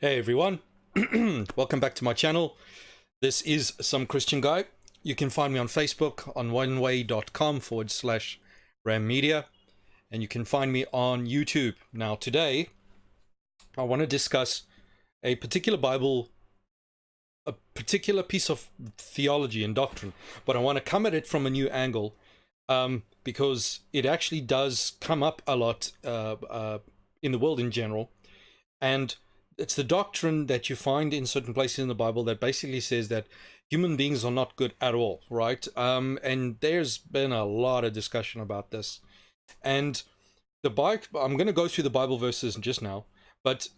Hey everyone, welcome back to my channel. This is Some Christian Guy. You can find me on Facebook on oneway.com/Ram Media, and you can find me on YouTube. Now today, I want to discuss a particular piece of theology and doctrine, but I want to come at it from a new angle, because it actually does come up a lot in the world in general, and it's the doctrine that you find in certain places in the Bible that basically says that human beings are not good at all, right? And there's been a lot of discussion about this. And I'm going to go through the Bible verses just now, but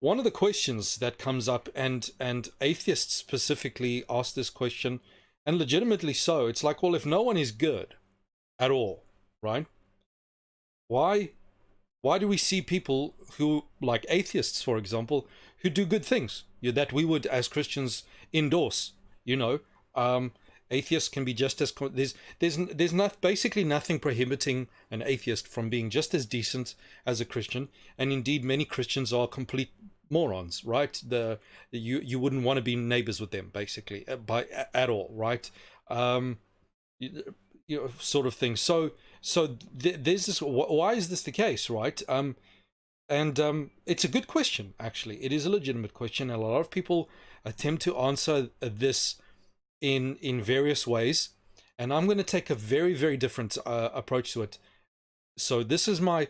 one of the questions that comes up, and atheists specifically ask this question, and legitimately so, it's like, well, if no one is good at all, right? Why do we see people who, like atheists, for example, who do good things that we would, as Christians, endorse? Atheists can be just as there's not basically nothing prohibiting an atheist from being just as decent as a Christian, and indeed many Christians are complete morons, right? You wouldn't want to be neighbors with them, basically, at all, right? Sort of thing. So there's this. Why is this the case, right? It's a good question, actually. It is a legitimate question, and a lot of people attempt to answer this in various ways, and I'm going to take a very, very different approach to it. So this is my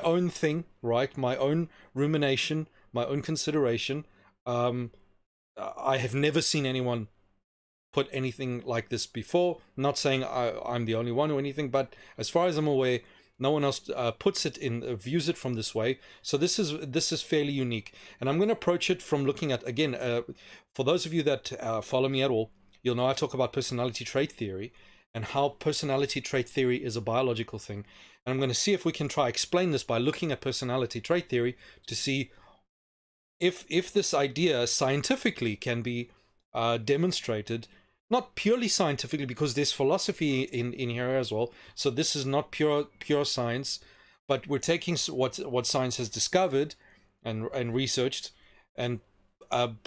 own thing, right? My own rumination, my own consideration. I have never seen anyone put anything like this before. I'm not saying I'm the only one or anything, but as far as I'm aware, no one else views it from this way. So this is fairly unique, and I'm going to approach it from looking at, again, for those of you that follow me at all, you'll know I talk about personality trait theory and how personality trait theory is a biological thing, and I'm going to see if we can try explain this by looking at personality trait theory to see if this idea scientifically can be demonstrated. Not purely scientifically, because there's philosophy in here as well. So this is not pure science, but we're taking what science has discovered and researched, and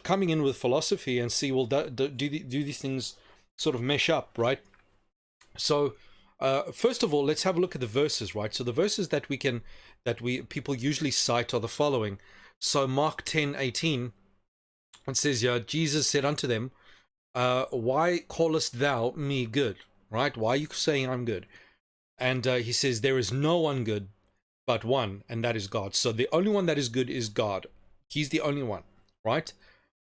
coming in with philosophy and see, well, do these things sort of mesh up, right? So first of all, let's have a look at the verses, right? So the verses that people usually cite are the following. So Mark 10:18, it says, yeah, Jesus said unto them, why callest thou me good? Right? Why are you saying I'm good? And he says, there is no one good but one, and that is God. So the only one that is good is God. He's the only one, right?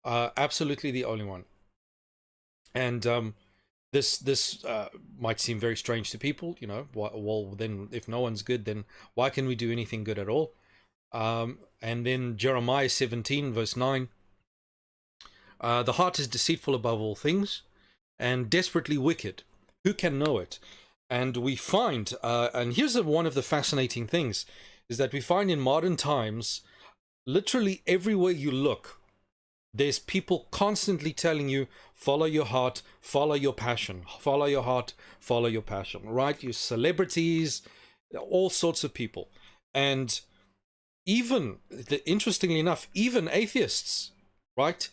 Absolutely the only one. And this might seem very strange to people, well, then if no one's good, then why can we do anything good at all? And then Jeremiah 17 verse 9, the heart is deceitful above all things and desperately wicked. Who can know it? And we find, and here's one of the fascinating things, is that we find in modern times, literally everywhere you look, there's people constantly telling you, follow your heart, follow your passion, follow your heart, follow your passion, right? Your celebrities, all sorts of people. And interestingly enough, even atheists, right?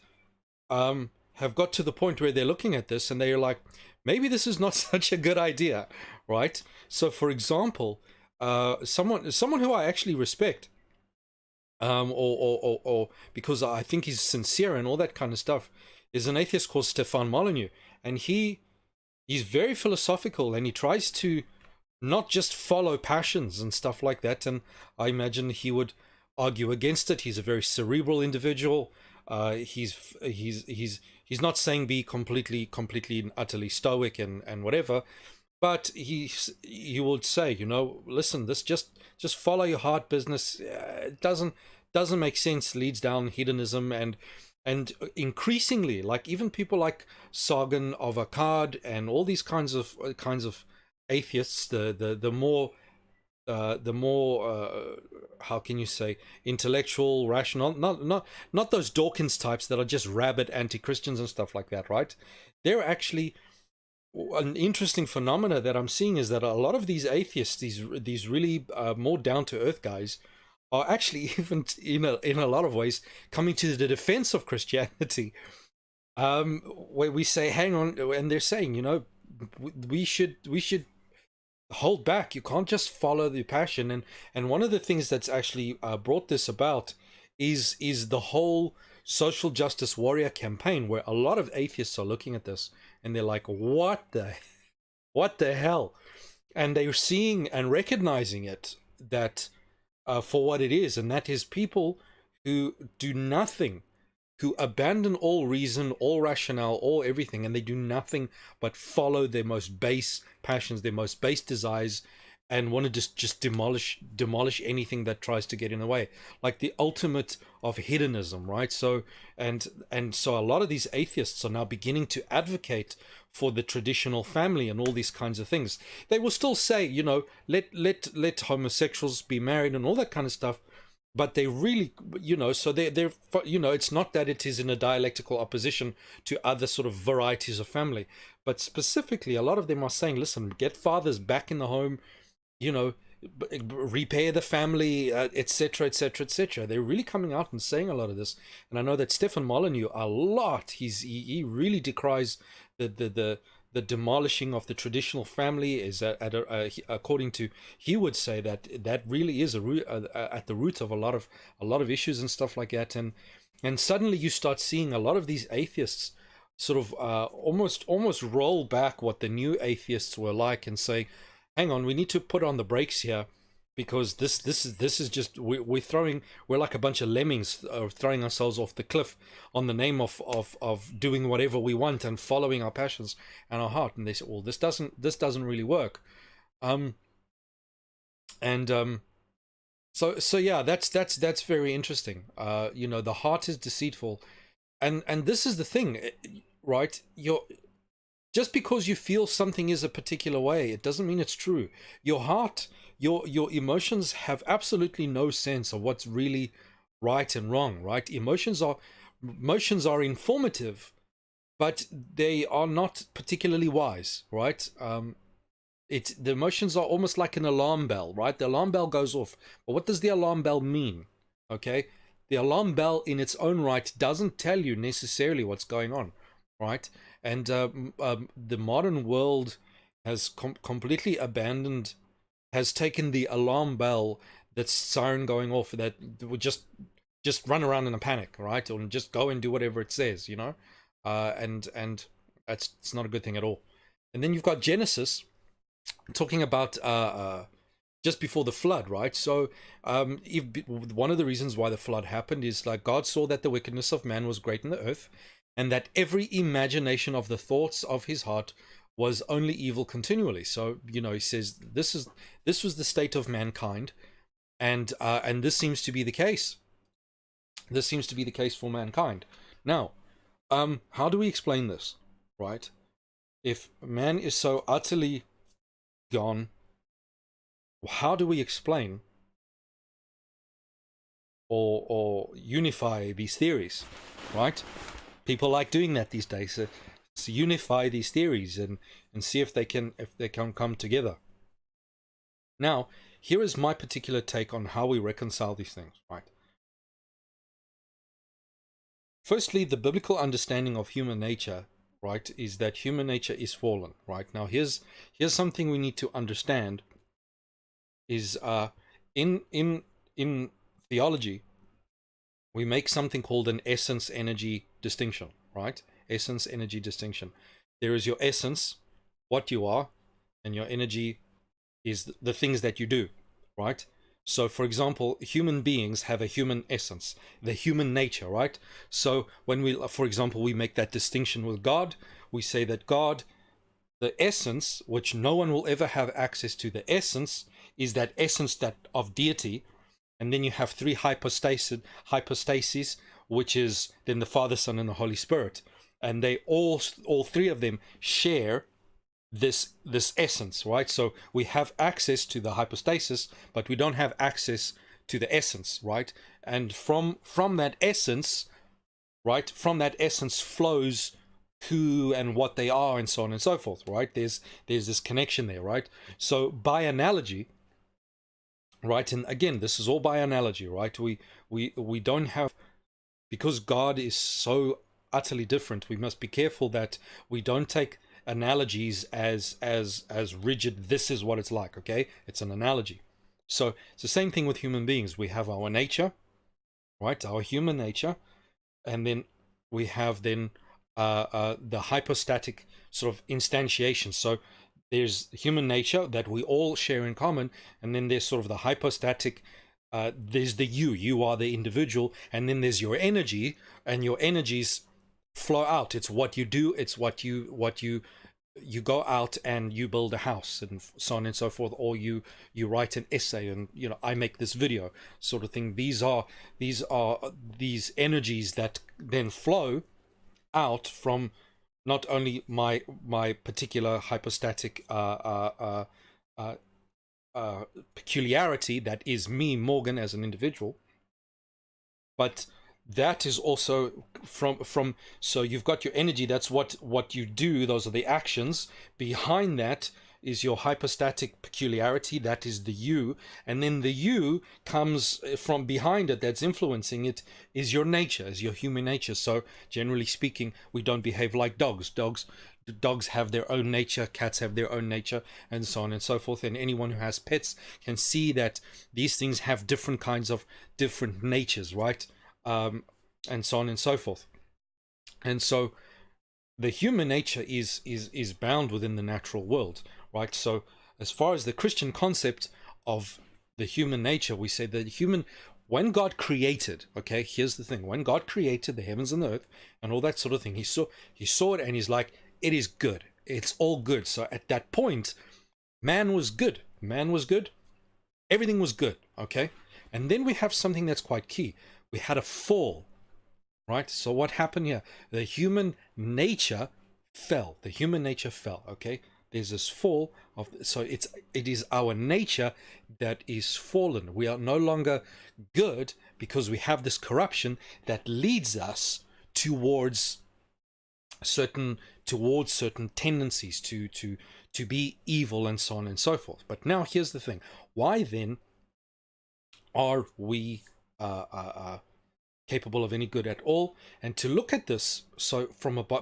Have got to the point where they're looking at this and they're like, maybe this is not such a good idea, right? So, for example, someone who I actually respect, or because I think he's sincere and all that kind of stuff, is an atheist called Stefan Molyneux, and he's very philosophical, and he tries to not just follow passions and stuff like that. And I imagine he would argue against it. He's a very cerebral individual. He's not saying be completely and utterly stoic and whatever, but he would say, listen, this just follow your heart business. It doesn't make sense. Leads down hedonism, and increasingly, like even people like Sargon of Akkad and all these kinds of atheists, the more how can you say, intellectual, rational, not those Dawkins types that are just rabid anti-Christians and stuff like that, right? They're actually, an interesting phenomena that I'm seeing is that a lot of these atheists, these really more down-to-earth guys, are actually even in a lot of ways coming to the defense of Christianity, where we say, hang on, and they're saying, we should hold back. You can't just follow the passion. And one of the things that's actually brought this about is the whole social justice warrior campaign, where a lot of atheists are looking at this and they're like, what the hell? And they're seeing and recognizing it, that for what it is, and that is people who do nothing, who abandon all reason, all rationale, all everything, and they do nothing but follow their most base passions, their most base desires, and want to just demolish anything that tries to get in the way, like the ultimate of hedonism, right? So so a lot of these atheists are now beginning to advocate for the traditional family and all these kinds of things. They will still say, let homosexuals be married and all that kind of stuff, but they really, so they're it's not that it is in a dialectical opposition to other sort of varieties of family, but specifically a lot of them are saying, listen, get fathers back in the home, you know repair the family, etc, etc, etc. They're really coming out and saying a lot of this. And I know that Stefan Molyneux a lot, he really decries the demolishing of the traditional family. Is according to, he would say that really is at the root of a lot of issues and stuff like that. And suddenly you start seeing a lot of these atheists sort of almost roll back what the new atheists were like, and say, hang on, we need to put on the brakes here, because this is just, we're like a bunch of lemmings throwing ourselves off the cliff on the name of doing whatever we want and following our passions and our heart. And they say, well, this doesn't really work. So yeah, that's very interesting. The heart is deceitful, and this is the thing, right? Just because you feel something is a particular way, it doesn't mean it's true. Your heart, your emotions have absolutely no sense of what's really right and wrong, right? Emotions are informative, but they are not particularly wise, right? The emotions are almost like an alarm bell, right? The alarm bell goes off, but what does the alarm bell mean? Okay, the alarm bell in its own right doesn't tell you necessarily what's going on, right? And the modern world has completely abandoned, has taken the alarm bell, that siren going off, that would just run around in a panic, right? Or just go and do whatever it says, and it's not a good thing at all. And then you've got Genesis talking about just before the flood, right? So one of the reasons why the flood happened is, like, God saw that the wickedness of man was great in the earth, and that every imagination of the thoughts of his heart was only evil continually. So, he says this was the state of mankind, and this seems to be the case. This seems to be the case for mankind. Now, how do we explain this, right? If man is so utterly gone, how do we explain or unify these theories, right? People like doing that these days, to unify these theories and see if they can come together. Now, here is my particular take on how we reconcile these things, right? Firstly, the biblical understanding of human nature, right, is that human nature is fallen, right? Now, here's something we need to understand is in theology, we make something called an essence energy distinction, right? Essence energy distinction. There is your essence, what you are, and your energy is the things that you do, right? So, for example, human beings have a human essence, the human nature, right? So when for example, we make that distinction with God, we say that God, the essence, which no one will ever have access to, the essence is that essence that of deity. And then you have three hypostases, which is then the Father, Son, and the Holy Spirit. And they all three of them share this essence, right? So we have access to the hypostasis, but we don't have access to the essence, right? And from that essence, right, from that essence flows who and what they are, and so on and so forth, right? There's this connection there, right? So by analogy, right? And again, this is all by analogy, right? We don't have, because God is so utterly different, we must be careful that we don't take analogies as rigid. This is what it's like. Okay, it's an analogy. So it's the same thing with human beings. We have our nature, right? Our human nature, and then we have then the hypostatic sort of instantiation. So there's human nature that we all share in common, and then there's sort of the hypostatic. There's the you are the individual, and then there's your energy, and your energies flow out. It's what you do. It's what you go out and you build a house and so on and so forth, or you write an essay, and I make this video sort of thing. These are these energies that then flow out from not only my particular hypostatic peculiarity, that is me, Morgan, as an individual, but that is also from so you've got your energy, that's what you do, those are the actions. Behind that is your hypostatic peculiarity, that is the you, and then the you comes from behind it, that's influencing it, is your nature, is your human nature. So generally speaking, we don't behave like dogs. Dogs have their own nature, cats have their own nature, and so on and so forth. And anyone who has pets can see that these things have different kinds of different natures, right? And so on and so forth. And so the human nature is bound within the natural world, right? So as far as the Christian concept of the human nature, we say that when God created, okay, here's the thing, when God created the heavens and the earth and all that sort of thing, he saw it, and he's like, it is good, it's all good. So at that point, man was good, everything was good, okay? And then we have something that's quite key. We had a fall, right? So what happened here? The human nature fell. Okay? There's this fall of, so it is our nature that is fallen. We are no longer good because we have this corruption that leads us towards certain tendencies to be evil and so on and so forth. But now here's the thing. Why then are we capable of any good at all? And to look at this, so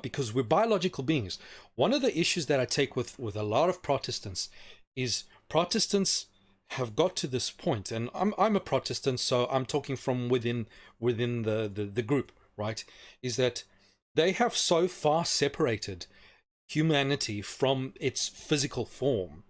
because we're biological beings, one of the issues that I take with a lot of Protestants is Protestants have got to this point, and I'm a Protestant, so I'm talking from within the group, right? Is that they have so far separated humanity from its physical form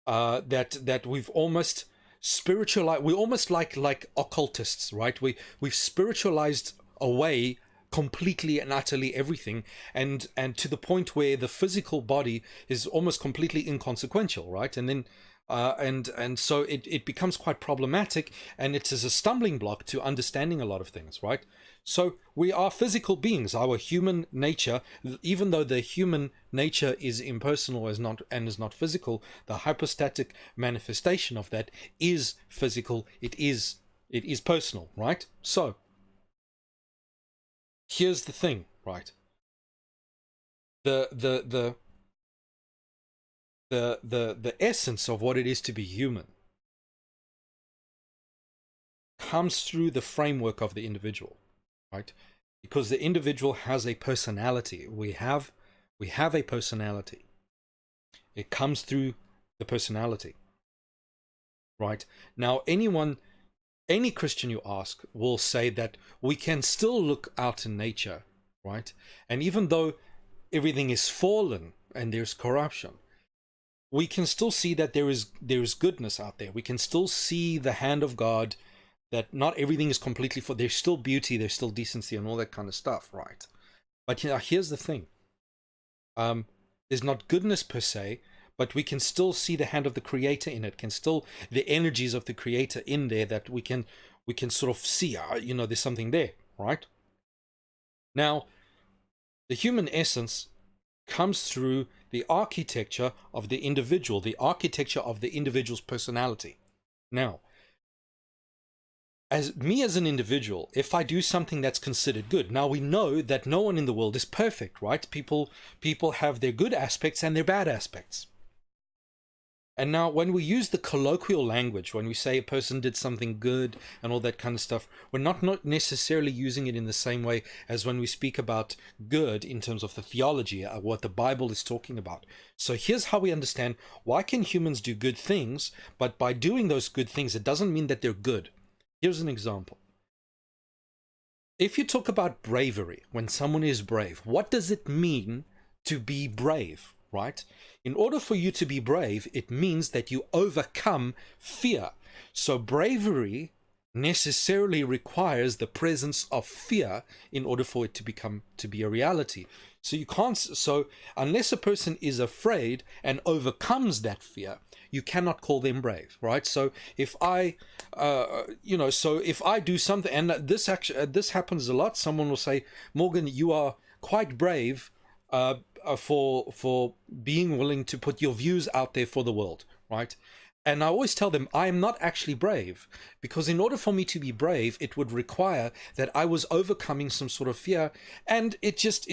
that we've almost spiritualized. We're almost like occultists, right? We've spiritualized away completely and utterly everything, and to the point where the physical body is almost completely inconsequential, right? And then and so it becomes quite problematic, and it is a stumbling block to understanding a lot of things, right? So we are physical beings. Our human nature, even though the human nature is impersonal, is not physical, the hypostatic manifestation of that is physical. It is personal, right? So here's the thing, right? The essence of what it is to be human comes through the framework of the individual, right? Because the individual has a personality. We have a personality. It comes through the personality, right? Now, any Christian you ask will say that we can still look out in nature, right? And even though everything is fallen and there's corruption, we can still see that there is goodness out there. We can still see the hand of God, that not everything is completely for. There's still beauty, there's still decency, and all that kind of stuff, right? But here's the thing. There's not goodness per se, but we can still see the hand of the Creator in it. The energies of the Creator in there, that we can sort of see. There's something there, right? Now, the human essence comes through the architecture of the individual, the architecture of the individual's personality. Now, as an individual, if I do something that's considered good, now we know that no one in the world is perfect, right? People have their good aspects and their bad aspects. And now, when we use the colloquial language, when we say a person did something good and all that kind of stuff, we're not necessarily using it in the same way as when we speak about good in terms of the theology, what the Bible is talking about. So here's how we understand why can humans do good things, but by doing those good things, it doesn't mean that they're good. Here's an example. If you talk about bravery, when someone is brave, what does it mean to be brave, right? In order for you to be brave, it means that you overcome fear. So bravery necessarily requires the presence of fear in order for it to be a reality. So you can't, so unless a person is afraid and overcomes that fear, you cannot call them brave, right? So if I, if I do something, and this happens a lot, someone will say, Morgan, you are quite brave for being willing to put your views out there for the world, right? And I always tell them I am not actually brave, because in order for me to be brave, it would require that I was overcoming some sort of fear, and it just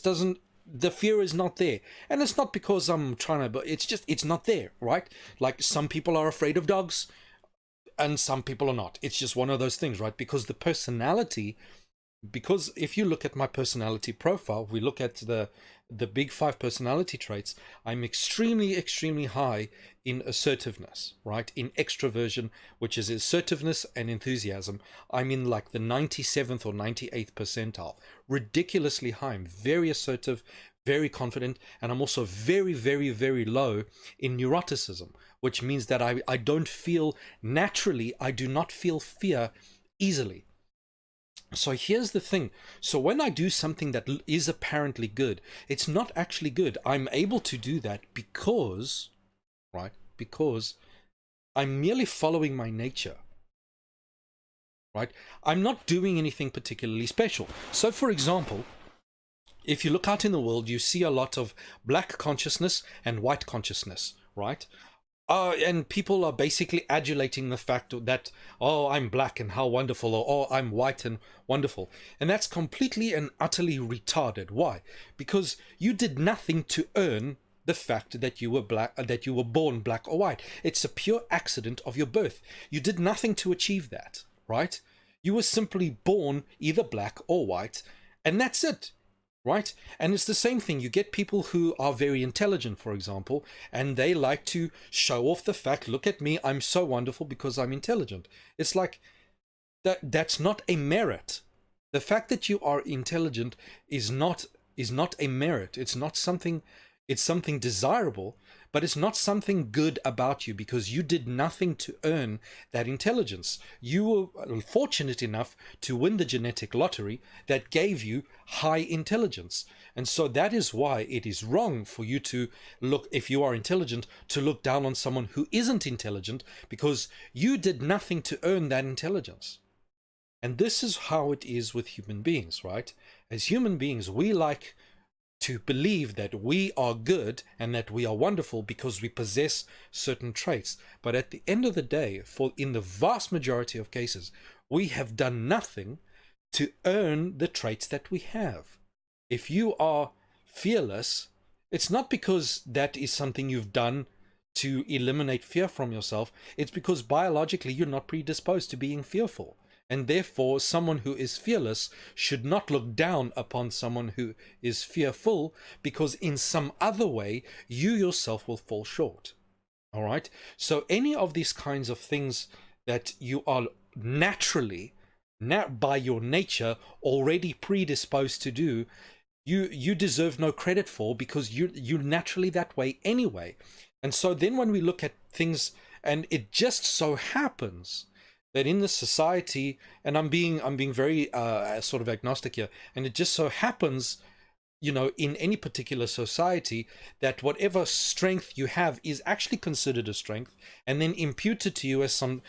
doesn't. The fear is not there, and it's not because I'm trying to, but it's not there, right? Like some people are afraid of dogs, and some people are not. It's just one of those things, right? Because the personality. Because if you look at my personality profile, we look at the big 5 personality traits, I'm extremely high in assertiveness, right? In extroversion, which is assertiveness and enthusiasm. I'm in like the 97th or 98th percentile, ridiculously high. I'm very assertive, very confident, and I'm also very low in neuroticism, which means that I don't feel, naturally, I do not feel fear easily. So here's the thing. So when I do something that is apparently good, it's not actually good. I'm able to do that because, right? Because I'm merely following my nature, right? I'm not doing anything particularly special. So for example, if you look out in the world, you see a lot of black consciousness and white consciousness, right? And people are basically adulating the fact that, oh, I'm black and how wonderful, or oh, I'm white and wonderful. And that's completely and utterly retarded. Why? Because you did nothing to earn the fact that you were black, that you were born black or white. It's a pure accident of your birth. You did nothing to achieve that, right? You were simply born either black or white, and that's it. Right? And it's the same thing. You get people who are very intelligent, for example, and they like to show off the fact, look at me, I'm so wonderful because I'm intelligent. It's like, that's not a merit. The fact that you are intelligent is not a merit. It's not something, it's something desirable, but it's not something good about you because you did nothing to earn that intelligence. You were fortunate enough to win the genetic lottery that gave you high intelligence. And so that is why it is wrong for you to look, if you are intelligent, to look down on someone who isn't intelligent, because you did nothing to earn that intelligence. And this is how it is with human beings, right? As human beings, we like to believe that we are good and that we are wonderful because we possess certain traits. But at the end of the day, in the vast majority of cases, we have done nothing to earn the traits that we have. If you are fearless, it's not because that is something you've done to eliminate fear from yourself. It's because biologically you're not predisposed to being fearful. And therefore, someone who is fearless should not look down upon someone who is fearful, because in some other way, you yourself will fall short. All right? So any of these kinds of things that you are naturally, by your nature, already predisposed to do, you deserve no credit for, because you're naturally that way anyway. And so then when we look at things, and it just so happens that in the society, and I'm being very sort of agnostic here, and it just so happens, you know, in any particular society, that whatever strength you have is actually considered a strength and then imputed to you as some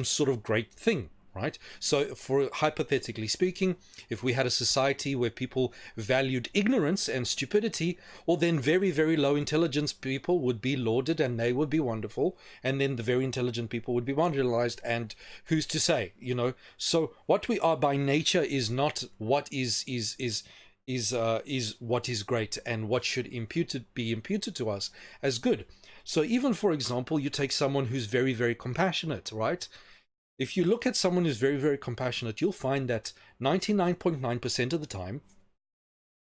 sort of great thing, right? So for hypothetically speaking, if we had a society where people valued ignorance and stupidity, well, then very low intelligence people would be lauded and they would be wonderful, and then the very intelligent people would be marginalized, and who's to say, you know? So what we are by nature is not what is what is great and what should be imputed to us as good. So even, for example, you take someone who's very, very compassionate, right? If you look at someone who's very, very compassionate, you'll find that 99.9% of the time,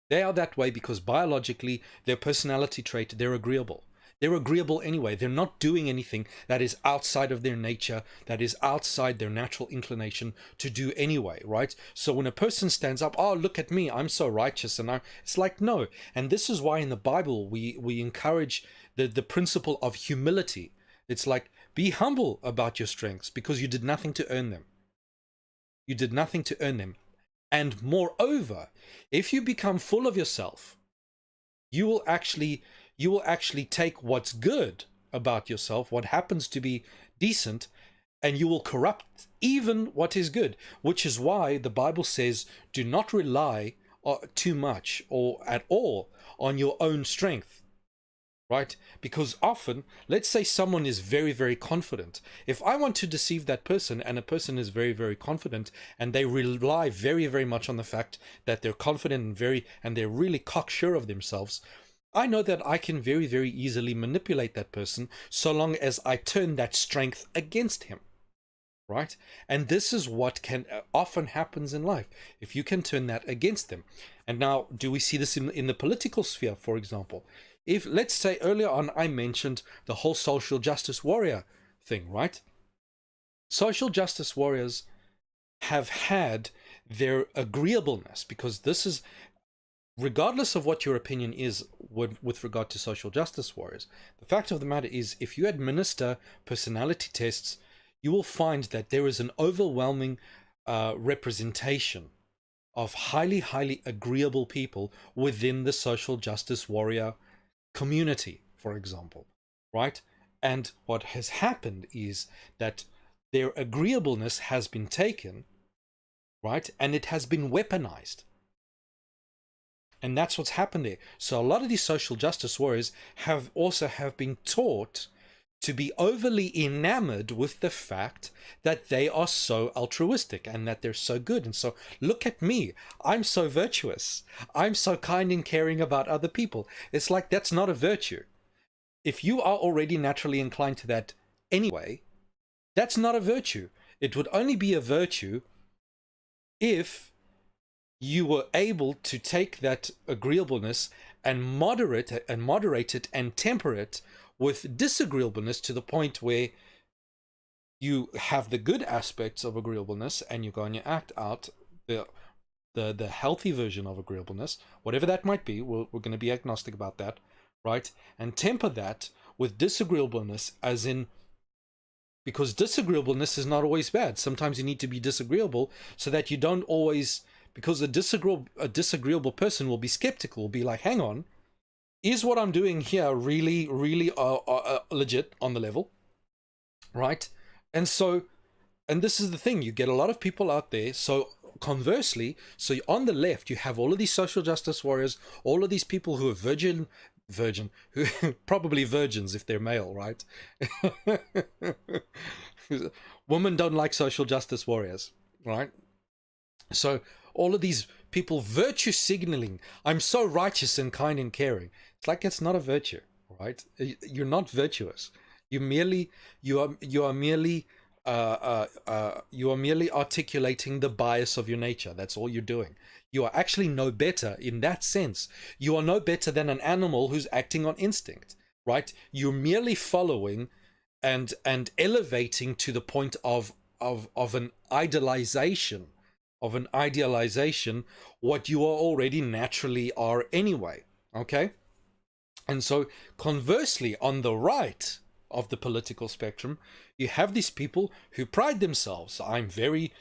they are that way because biologically, their personality trait, they're agreeable. They're agreeable anyway. They're not doing anything that is outside of their nature, that is outside their natural inclination to do anyway, right? So when a person stands up, oh, look at me, I'm so righteous, and it's like, no. And this is why in the Bible we encourage the principle of humility. It's like, be humble about your strengths because you did nothing to earn them. You did nothing to earn them. And moreover, if you become full of yourself, you will actually take what's good about yourself, what happens to be decent, and you will corrupt even what is good, which is why the Bible says, do not rely too much or at all on your own strength. Right? Because often, let's say someone is very, very confident. If I want to deceive that person, and a person is very, very confident, and they rely very, very much on the fact that they're confident and they're really cocksure of themselves, I know that I can very, very easily manipulate that person so long as I turn that strength against him. Right? And this is what can often happens in life, if you can turn that against them. And now, do we see this in the political sphere, for example? If, let's say earlier on, I mentioned the whole social justice warrior thing, right? Social justice warriors have had their agreeableness, because this is, regardless of what your opinion is with regard to social justice warriors, the fact of the matter is, if you administer personality tests, you will find that there is an overwhelming representation of highly, highly agreeable people within the social justice warrior community, for example, right? And what has happened is that their agreeableness has been taken, right? And it has been weaponized. And that's what's happened there. So a lot of these social justice warriors have been taught to be overly enamored with the fact that they are so altruistic and that they're so good. And so, look at me, I'm so virtuous. I'm so kind and caring about other people. It's like, that's not a virtue. If you are already naturally inclined to that anyway, that's not a virtue. It would only be a virtue if you were able to take that agreeableness and moderate it and temper it with disagreeableness to the point where you have the good aspects of agreeableness and you go and you act out the healthy version of agreeableness, whatever that might be. We're going to be agnostic about that, right? And temper that with disagreeableness, as in, because disagreeableness is not always bad. Sometimes you need to be disagreeable so that you don't always, because a disagreeable person will be skeptical, will be like, hang on, is what I'm doing here really, really legit on the level, right? And this is the thing, you get a lot of people out there. So conversely, so on the left, you have all of these social justice warriors, all of these people who are virgin, who probably virgins if they're male, right? Women don't like social justice warriors, right? So all of these people virtue signaling, I'm so righteous and kind and caring. It's like, it's not a virtue, right? You're not virtuous. You are merely articulating the bias of your nature. That's all you're doing. You are actually no better in that sense. You are no better than an animal who's acting on instinct, right? You're merely following and elevating to the point of an idealization, what you are already naturally are anyway. Okay? And so conversely, on the right of the political spectrum, you have these people who pride themselves. I'm very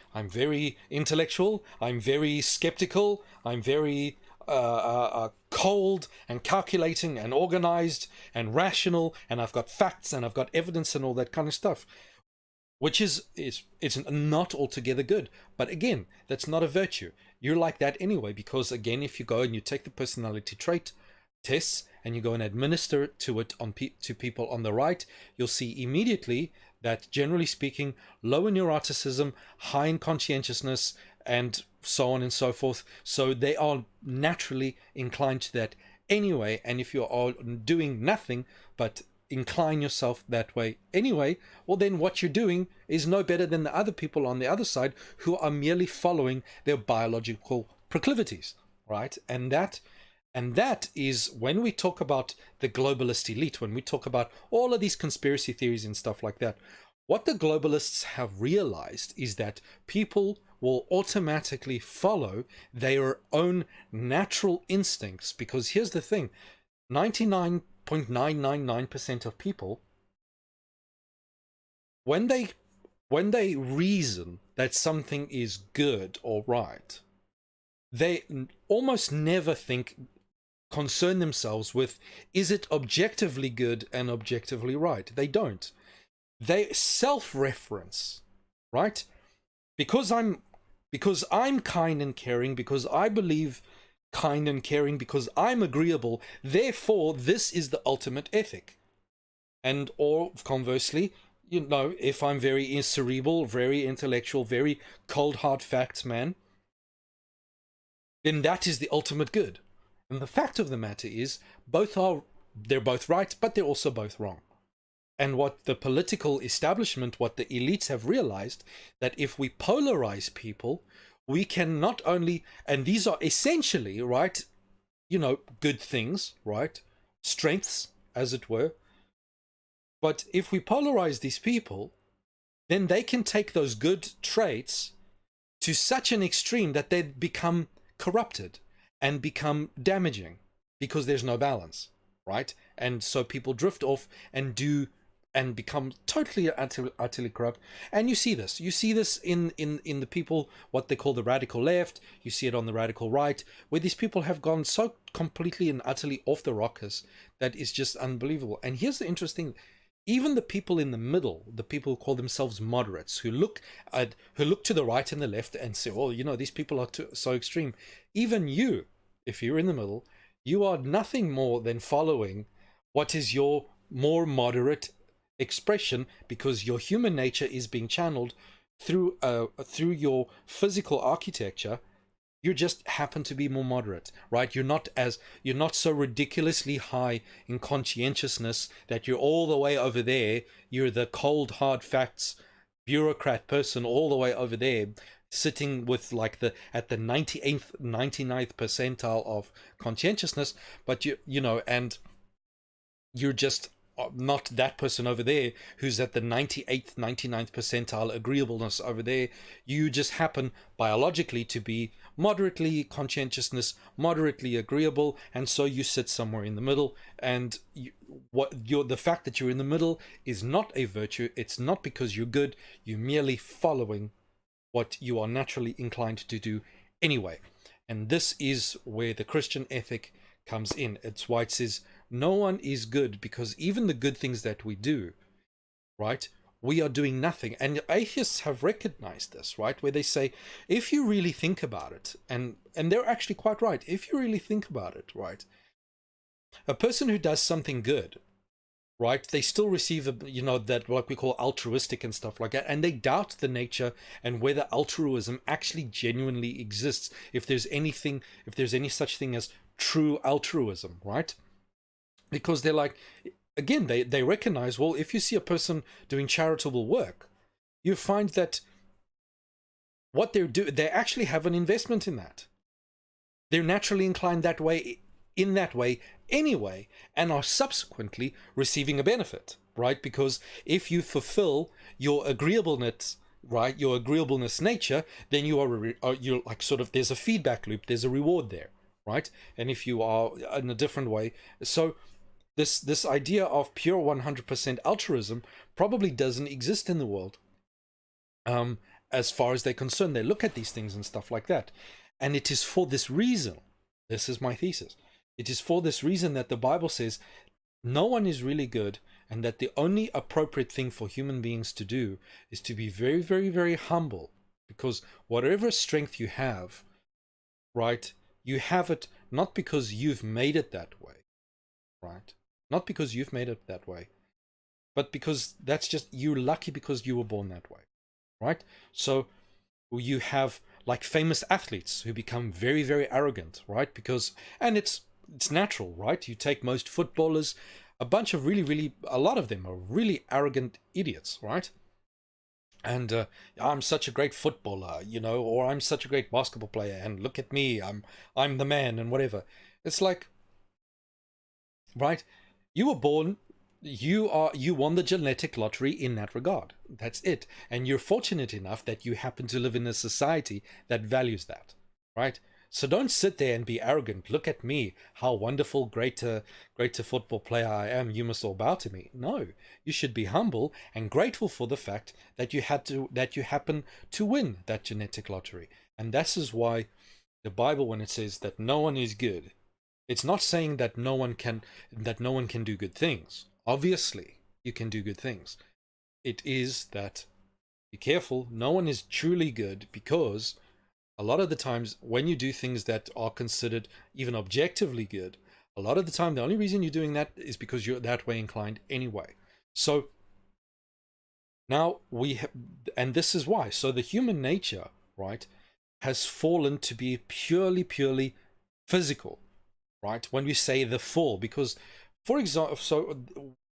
intellectual. I'm very skeptical. I'm very cold and calculating and organized and rational. And I've got facts and I've got evidence and all that kind of stuff, which is not altogether good. But again, that's not a virtue. You're like that anyway, because again, if you go and you take the personality trait tests and you go and administer it to people on the right, you'll see immediately that, generally speaking, low in neuroticism, high in conscientiousness, and so on and so forth. So they are naturally inclined to that anyway. And if you are doing nothing but incline yourself that way anyway, well then what you're doing is no better than the other people on the other side who are merely following their biological proclivities, right? And that is when we talk about the globalist elite, when we talk about all of these conspiracy theories and stuff like that, what the globalists have realized is that people will automatically follow their own natural instincts, because here's the thing, 99.999% of people, when they reason that something is good or right, they almost never concern themselves with, is it objectively good and objectively right? They don't. They self-reference, right? Because I'm kind and caring, because I believe kind and caring, because I'm agreeable, therefore this is the ultimate ethic. And or conversely, you know, if I'm very cerebral, very intellectual, very cold hard facts man, then that is the ultimate good. And the fact of the matter is, they're both right, but they're also both wrong. And what the political establishment, what the elites have realized, that if we polarize people, we can not only, and these are essentially, right, you know, good things, right, strengths, as it were, but if we polarize these people, then they can take those good traits to such an extreme that they become corrupted and become damaging, because there's no balance, right? And so people drift off and become totally utterly corrupt. And you see this in the people, what they call the radical left. You see it on the radical right, where these people have gone so completely and utterly off the rockers that is just unbelievable. And here's the interesting, even the people in the middle, the people who call themselves moderates, who look to the right and the left and say, oh, you know, these people are so extreme. Even you, if you're in the middle, you are nothing more than following what is your more moderate expression, because your human nature is being channeled through your physical architecture. You just happen to be more moderate, right? You're not so ridiculously high in conscientiousness that you're all the way over there. You're the cold hard facts bureaucrat person all the way over there, sitting with like at the 98th 99th percentile of conscientiousness, but you know, and you're just not that person over there who's at the 98th 99th percentile agreeableness over there. You just happen biologically to be moderately conscientiousness, moderately agreeable, and so you sit somewhere in the middle. And the fact that you're in the middle is not a virtue. It's not because you're good. You're merely following what you are naturally inclined to do anyway. And this is where the Christian ethic comes in. It's why it says no one is good, because even the good things that we do, right, we are doing nothing. And atheists have recognized this, right, where they say, if you really think about it, and they're actually quite right, if you really think about it, right, a person who does something good, right, they still receive that what we call altruistic and stuff like that, and they doubt the nature and whether altruism actually genuinely exists, if there's any such thing as true altruism, right? Because they're like, again, they recognize, well, if you see a person doing charitable work, you find that what they're doing, they actually have an investment in that. They're naturally inclined that way, in that way anyway, and are subsequently receiving a benefit, right? Because if you fulfill your agreeableness, right, your agreeableness nature, then you're like sort of, there's a feedback loop, there's a reward there, right? And if you are in a different way, so this idea of pure 100% altruism probably doesn't exist in the world. As far as they're concerned, they look at these things and stuff like that. And it is for this reason, this is my thesis, it is for this reason that the Bible says no one is really good, and that the only appropriate thing for human beings to do is to be very, very, very humble. Because whatever strength you have, right, you have it not because you've made it that way, right? Not because you've made it that way, but because that's just, you're lucky because you were born that way, right? So you have like famous athletes who become very, very arrogant, right? Because, and it's natural, right? You take most footballers, a bunch of a lot of them are really arrogant idiots, right? And I'm such a great footballer, or I'm such a great basketball player, and look at me, I'm the man, and whatever. It's like, right? You were born, you won the genetic lottery in that regard. That's it. And you're fortunate enough that you happen to live in a society that values that, right? So don't sit there and be arrogant. Look at me, how wonderful, greater football player I am. You must all bow to me. No, you should be humble and grateful for the fact that you happen to win that genetic lottery. And this is why the Bible, when it says that no one is good, it's not saying that no one can do good things. Obviously, you can do good things. It is that, be careful, no one is truly good, because a lot of the times when you do things that are considered even objectively good, a lot of the time the only reason you're doing that is because you're that way inclined anyway. So now and this is why. So the human nature, right, has fallen to be purely physical, right? When we say the fall, because, for example, so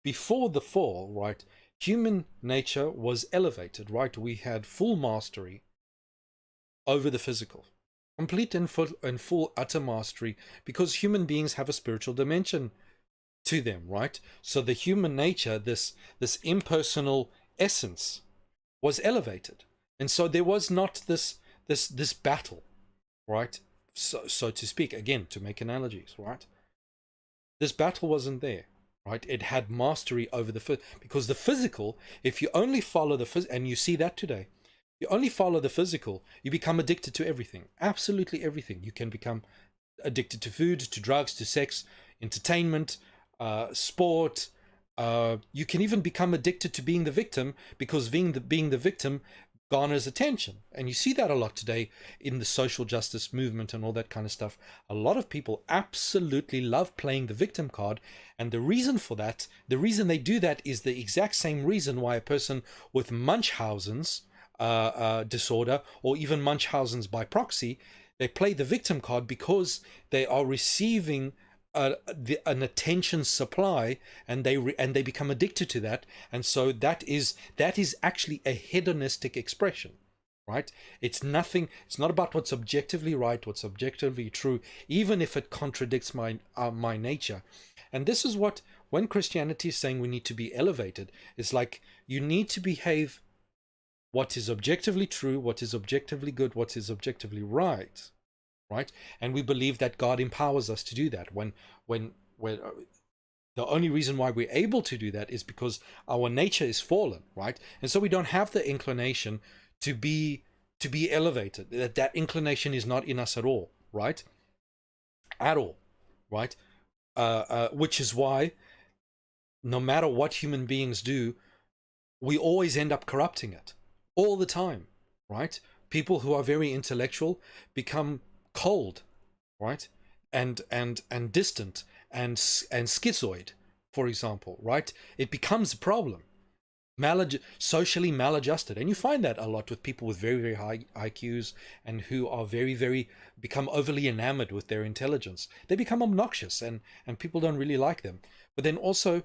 before the fall, right, human nature was elevated, right? We had full mastery over the physical, complete and full utter mastery, because human beings have a spiritual dimension to them, right? So the human nature, this impersonal essence, was elevated, and so there was not this battle, right? So to speak, again, to make analogies, right? This battle wasn't there, right? It had mastery over because the physical, if you only follow and you see that today. You only follow the physical, you become addicted to everything, absolutely everything. You can become addicted to food, to drugs, to sex, entertainment, sport. You can even become addicted to being the victim, because being the victim garners attention. And you see that a lot today in the social justice movement and all that kind of stuff. A lot of people absolutely love playing the victim card. And the reason for that, the reason they do that, is the exact same reason why a person with Munchausen's disorder, or even Munchausen's by proxy, they play the victim card, because they are receiving an attention supply, and they become addicted to that. And so that is actually a hedonistic expression, right? It's not about what's objectively right, what's objectively true, even if it contradicts my nature. And this is what, when Christianity is saying we need to be elevated, it's like, you need to behave what is objectively true, what is objectively good, what is objectively right, right? And we believe that God empowers us to do that. When the only reason why we're able to do that is because our nature is fallen, right? And so we don't have the inclination to be elevated. That inclination is not in us at all, right? At all, right? Which is why, no matter what human beings do, we always end up corrupting it. All the time, right? People who are very intellectual become cold, right? And distant and schizoid, for example, right? It becomes a problem. Socially maladjusted. And you find that a lot with people with very high IQs, and who are become overly enamored with their intelligence. They become obnoxious, and people don't really like them. But then also,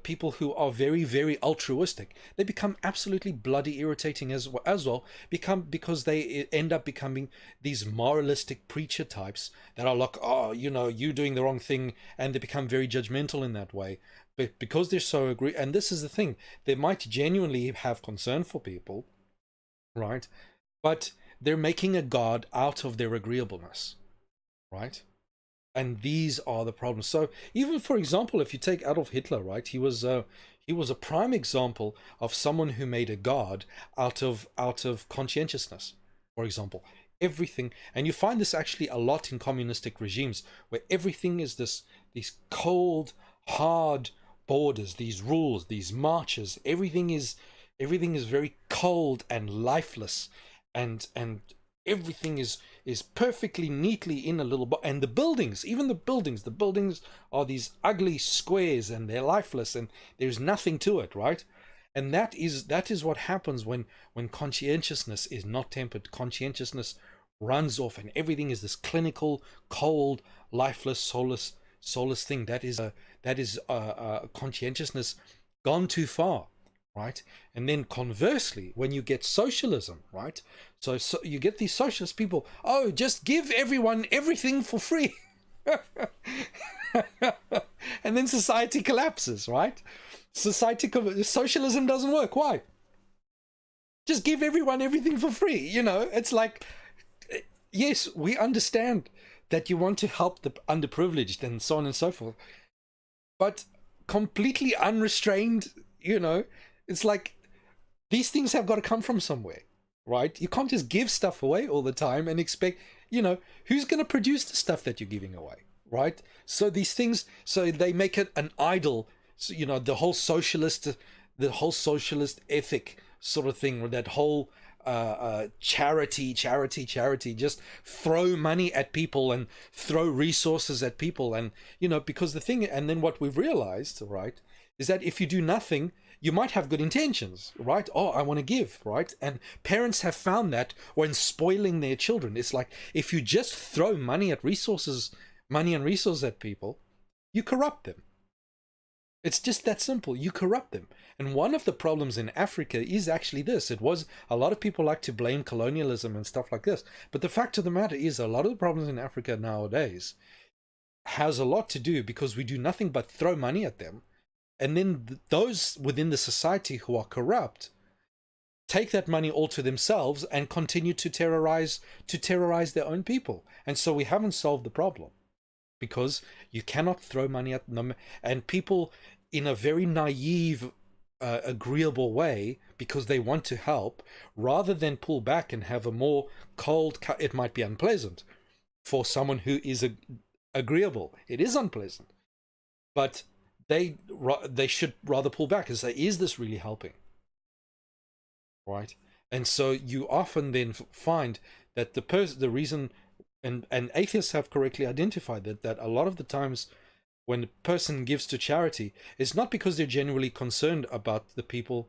people who are very altruistic, they become absolutely bloody irritating as well, because they end up becoming these moralistic preacher types that are like, oh, you're doing the wrong thing, and they become very judgmental in that way. But because they're so and this is the thing, they might genuinely have concern for people, right? But they're making a god out of their agreeableness, right? And these are the problems. So even, for example, if you take Adolf Hitler, right, he was a prime example of someone who made a god out of conscientiousness, for example. Everything, and you find this actually a lot in communistic regimes, where everything is these cold, hard borders, these rules, these marches. Everything is very cold and lifeless, and everything is perfectly neatly in a little and the buildings are these ugly squares, and they're lifeless, and there's nothing to it, right? And that is what happens when conscientiousness is not tempered. Conscientiousness runs off, and everything is this clinical, cold, lifeless, soulless soulless thing. That is conscientiousness gone too far, right? And then conversely, when you get socialism, right? So you get these socialist people, oh, just give everyone everything for free. And then society collapses, right? Socialism doesn't work. Why? Just give everyone everything for free. It's like, yes, we understand that you want to help the underprivileged and so on and so forth, but completely unrestrained, it's like these things have got to come from somewhere, right? You can't just give stuff away all the time and expect, who's going to produce the stuff that you're giving away, right? So these things, so they make it an idol. So, the whole socialist ethic sort of thing, or that whole charity, just throw money at people and throw resources at people. And, because the thing, and then what we've realized, right, is that if you do nothing, you might have good intentions, right? Oh, I want to give, right? And parents have found that when spoiling their children, it's like, if you just throw money and resources at people, you corrupt them. It's just that simple. You corrupt them. And one of the problems in Africa is actually this. It was, a lot of people like to blame colonialism and stuff like this. But the fact of the matter is, a lot of the problems in Africa nowadays has a lot to do because we do nothing but throw money at them. And then those within the society who are corrupt take that money all to themselves and continue to terrorize their own people. And so we haven't solved the problem, because you cannot throw money at them, and people in a very naive, agreeable way, because they want to help, rather than pull back and have a more cold it might be unpleasant for someone who is agreeable. It is unpleasant, but they should rather pull back and say, is this really helping, right? And so you often then find that the reason, and atheists have correctly identified that a lot of the times when a person gives to charity, it's not because they're genuinely concerned about the people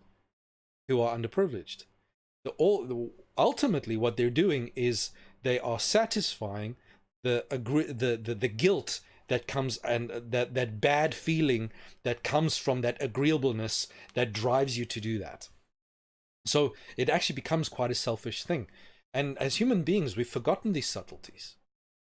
who are underprivileged. Ultimately, what they're doing is they are satisfying the guilt that comes, and that bad feeling that comes from that agreeableness that drives you to do that. So it actually becomes quite a selfish thing. And as human beings, we've forgotten these subtleties.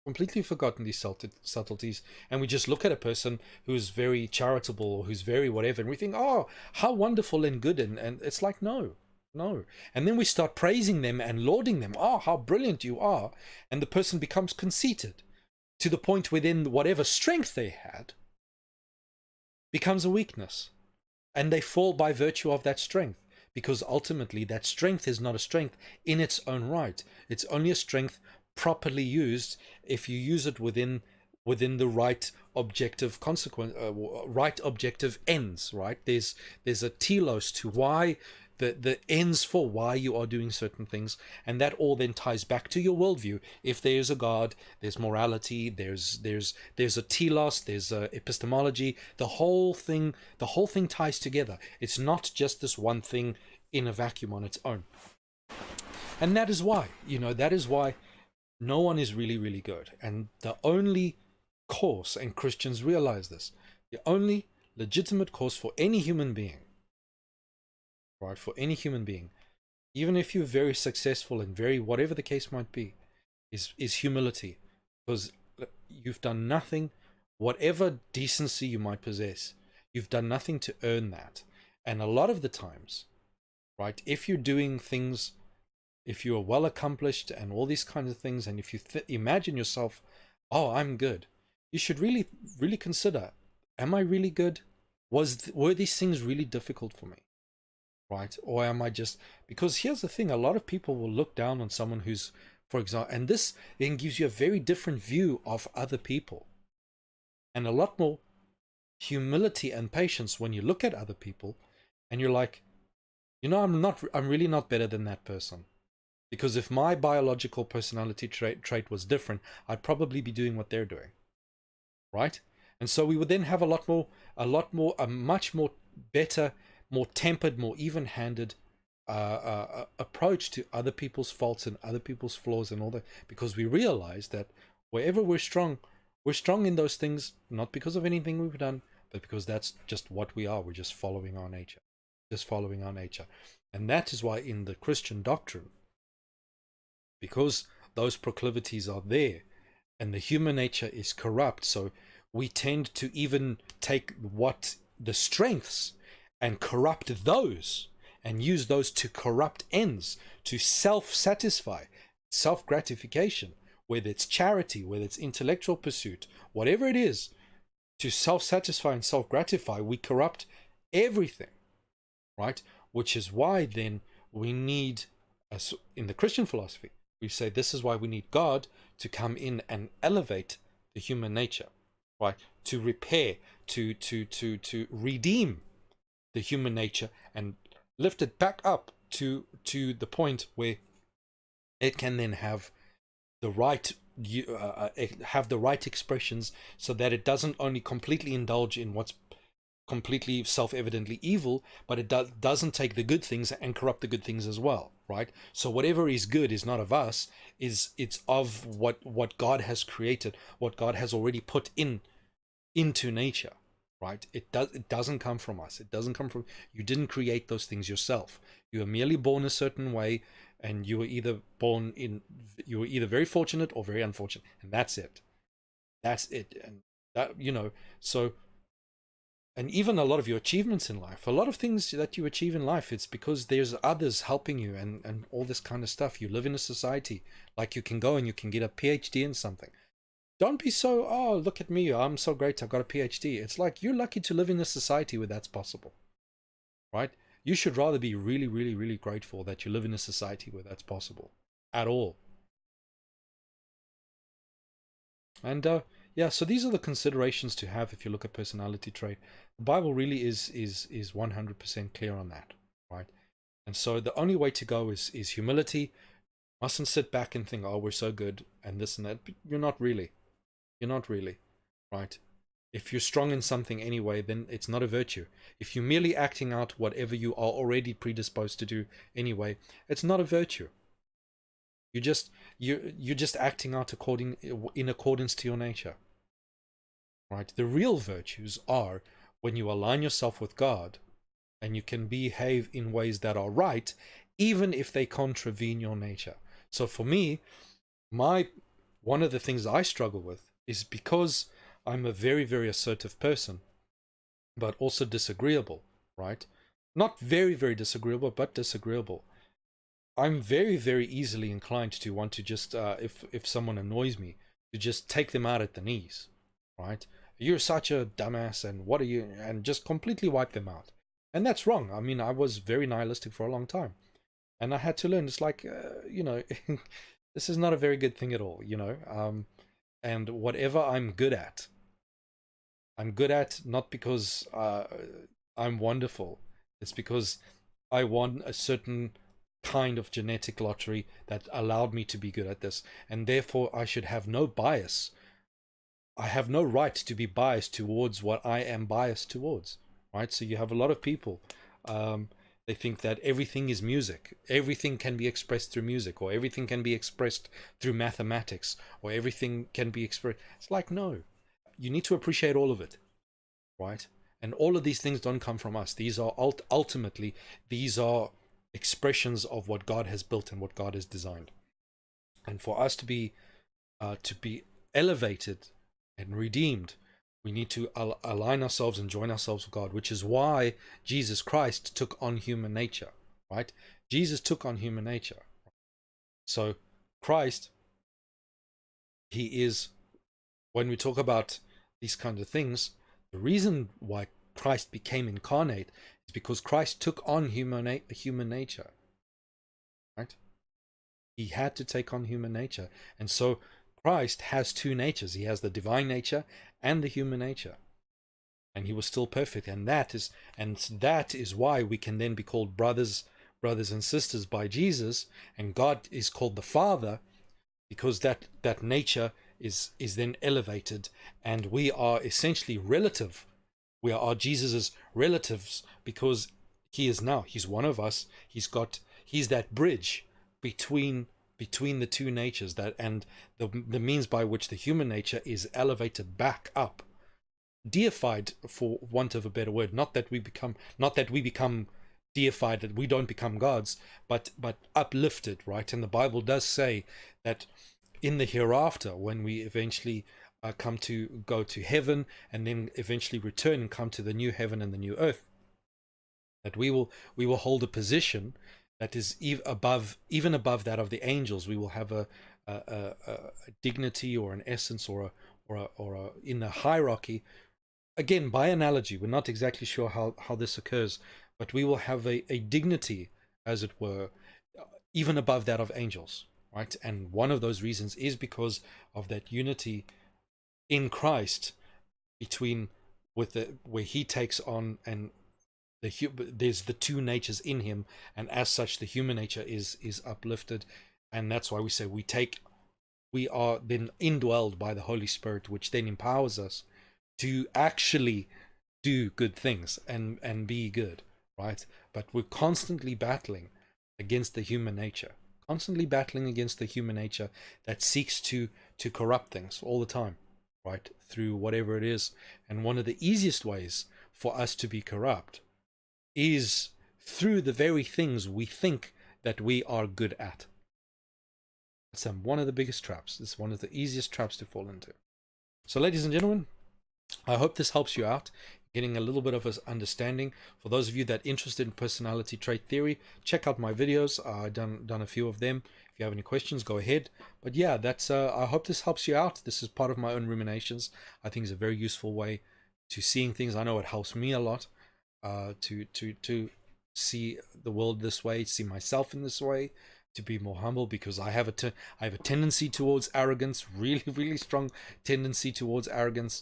Completely forgotten these subtleties, and we just look at a person who's very charitable or who's very whatever, and we think, oh, how wonderful and good, and it's like, no. And then we start praising them and lauding them. Oh, how brilliant you are. And the person becomes conceited to the point within whatever strength they had becomes a weakness, and they fall by virtue of that strength, because ultimately that strength is not a strength in its own right. It's only a strength properly used if you use it within the right objective consequence, right objective ends, right? There's a telos to why the ends for why you are doing certain things, and that all then ties back to your worldview. If there's a God, there's morality, there's a telos, there's a epistemology. The whole thing ties together. It's not just this one thing in a vacuum on its own. And that is why, no one is really, really good. And the only course, and Christians realize this, the only legitimate course for any human being, right, for any human being, even if you're very successful and very whatever the case might be, is humility. Because you've done nothing, whatever decency you might possess, you've done nothing to earn that. And a lot of the times, right, if you're doing things, if you are well accomplished and all these kinds of things, and if you imagine yourself, oh, I'm good, you should really, really consider, am I really good? Were these things really difficult for me? Right? Or am I just, because here's the thing, a lot of people will look down on someone who's, for example, and this then gives you a very different view of other people, and a lot more humility and patience when you look at other people and you're like, I'm really not better than that person. Because if my biological personality trait was different, I'd probably be doing what they're doing, right? And so we would then have a much more better, more tempered, more even-handed approach to other people's faults and other people's flaws and all that, because we realize that wherever we're strong, We're strong in those things, not because of anything we've done, but because that's just what we are. We're just following our nature. Just following our nature. And that is why in the Christian doctrine, because those proclivities are there, and the human nature is corrupt, so we tend to even take what the strengths and corrupt those and use those to corrupt ends, to self-satisfy, self-gratification, whether it's charity, whether it's intellectual pursuit, whatever it is, to self-satisfy and self-gratify, we corrupt everything, right? Which is why then we need, in the Christian philosophy, we say this is why we need God to come in and elevate the human nature, right? To repair, to redeem the human nature and lift it back up to the point where it can then have the right expressions, so that it doesn't only completely indulge in what's completely self-evidently evil, but it doesn't take the good things and corrupt the good things as well, right? So whatever is good is not of us, it's of what God has created, what God has already put into nature, right? It doesn't come from us. It doesn't come from you. Didn't create those things yourself. You were merely born a certain way, and you were either very fortunate or very unfortunate, and that's it. And that, so. And even a lot of your achievements in life, a lot of things that you achieve in life, it's because there's others helping you and all this kind of stuff. You live in a society, like you can go and you can get a PhD in something. Don't be so, oh, look at me, I'm so great, I've got a PhD. It's like, you're lucky to live in a society where that's possible, right? You should rather be really, really, really grateful that you live in a society where that's possible at all. And yeah, so these are the considerations to have if you look at personality trait. The Bible really is 100% clear on that, right? And so the only way to go is humility. Mustn't sit back and think, oh, we're so good and this and that. But you're not really. You're not really, right? If you're strong in something anyway, then it's not a virtue. If you're merely acting out whatever you are already predisposed to do anyway, it's not a virtue. You're just acting out in accordance to your nature, right? The real virtues are when you align yourself with God, and you can behave in ways that are right, even if they contravene your nature. So for me, one of the things I struggle with is because I'm a very, very assertive person, but also disagreeable, right? Not very, very disagreeable, but disagreeable. I'm very, very easily inclined to want to just, if someone annoys me, to just take them out at the knees, right? You're such a dumbass, and what are you? And just completely wipe them out. And that's wrong. I mean, I was very nihilistic for a long time. And I had to learn, it's like, this is not a very good thing at all, and whatever I'm good at not because I'm wonderful. It's because I won a certain kind of genetic lottery that allowed me to be good at this, and therefore I should have no bias. I have no right to be biased towards what I am biased towards, right? So you have a lot of people, they think that everything is music, everything can be expressed through music, or everything can be expressed through mathematics, or everything can be expressed. It's like, no, you need to appreciate all of it, right? And all of these things don't come from us. These are ultimately, these are expressions of what God has built and what God has designed. And for us to be elevated and redeemed, we need to align ourselves and join ourselves with God, which is why Jesus Christ took on human nature, right? Jesus took on human nature. So Christ, he is, when we talk about these kinds of things, the reason why Christ became incarnate is because Christ took on human nature, right? He had to take on human nature. And so Christ has two natures. He has the divine nature and the human nature. And he was still perfect. And that is why we can then be called brothers and sisters by Jesus. And God is called the Father, because that nature is then elevated. And we are essentially relative. We are Jesus's relatives, because he's one of us. He's that bridge between between the two natures, that and the means by which the human nature is elevated back up, deified, for want of a better word. Not that we become deified, that we don't become gods, but uplifted, right? And the Bible does say that in the hereafter, when we eventually go to heaven, and then eventually return and come to the new heaven and the new earth, that we will hold a position that is even above that of the angels. We will have a dignity, or an essence, or a in a hierarchy. Again, by analogy, we're not exactly sure how this occurs, but we will have a dignity, as it were, even above that of angels, right? And one of those reasons is because of that unity in Christ, between where he takes on, and there's the two natures in him, and as such the human nature is uplifted. And that's why we say we are then indwelled by the Holy Spirit, which then empowers us to actually do good things and be good, right? But we're constantly battling against the human nature, that seeks to corrupt things all the time, right? Through whatever it is. And one of the easiest ways for us to be corrupt is through the very things we think that we are good at. It's one of the biggest traps. It's one of the easiest traps to fall into. So, ladies and gentlemen, I hope this helps you out, getting a little bit of an understanding. For those of you that are interested in personality trait theory, check out my videos. I've done a few of them. If you have any questions, go ahead. But yeah, that's I hope this helps you out. This is part of my own ruminations. I think it's a very useful way to seeing things. I know it helps me a lot to see the world this way, see myself in this way, to be more humble, because I have a tendency towards arrogance, really strong tendency towards arrogance.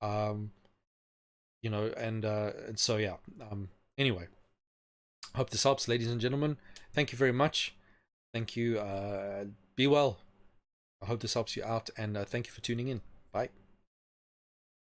You know, and so yeah. Anyway, hope this helps, ladies and gentlemen. Thank you very much. Thank you. Be well. I hope this helps you out, and thank you for tuning in. Bye.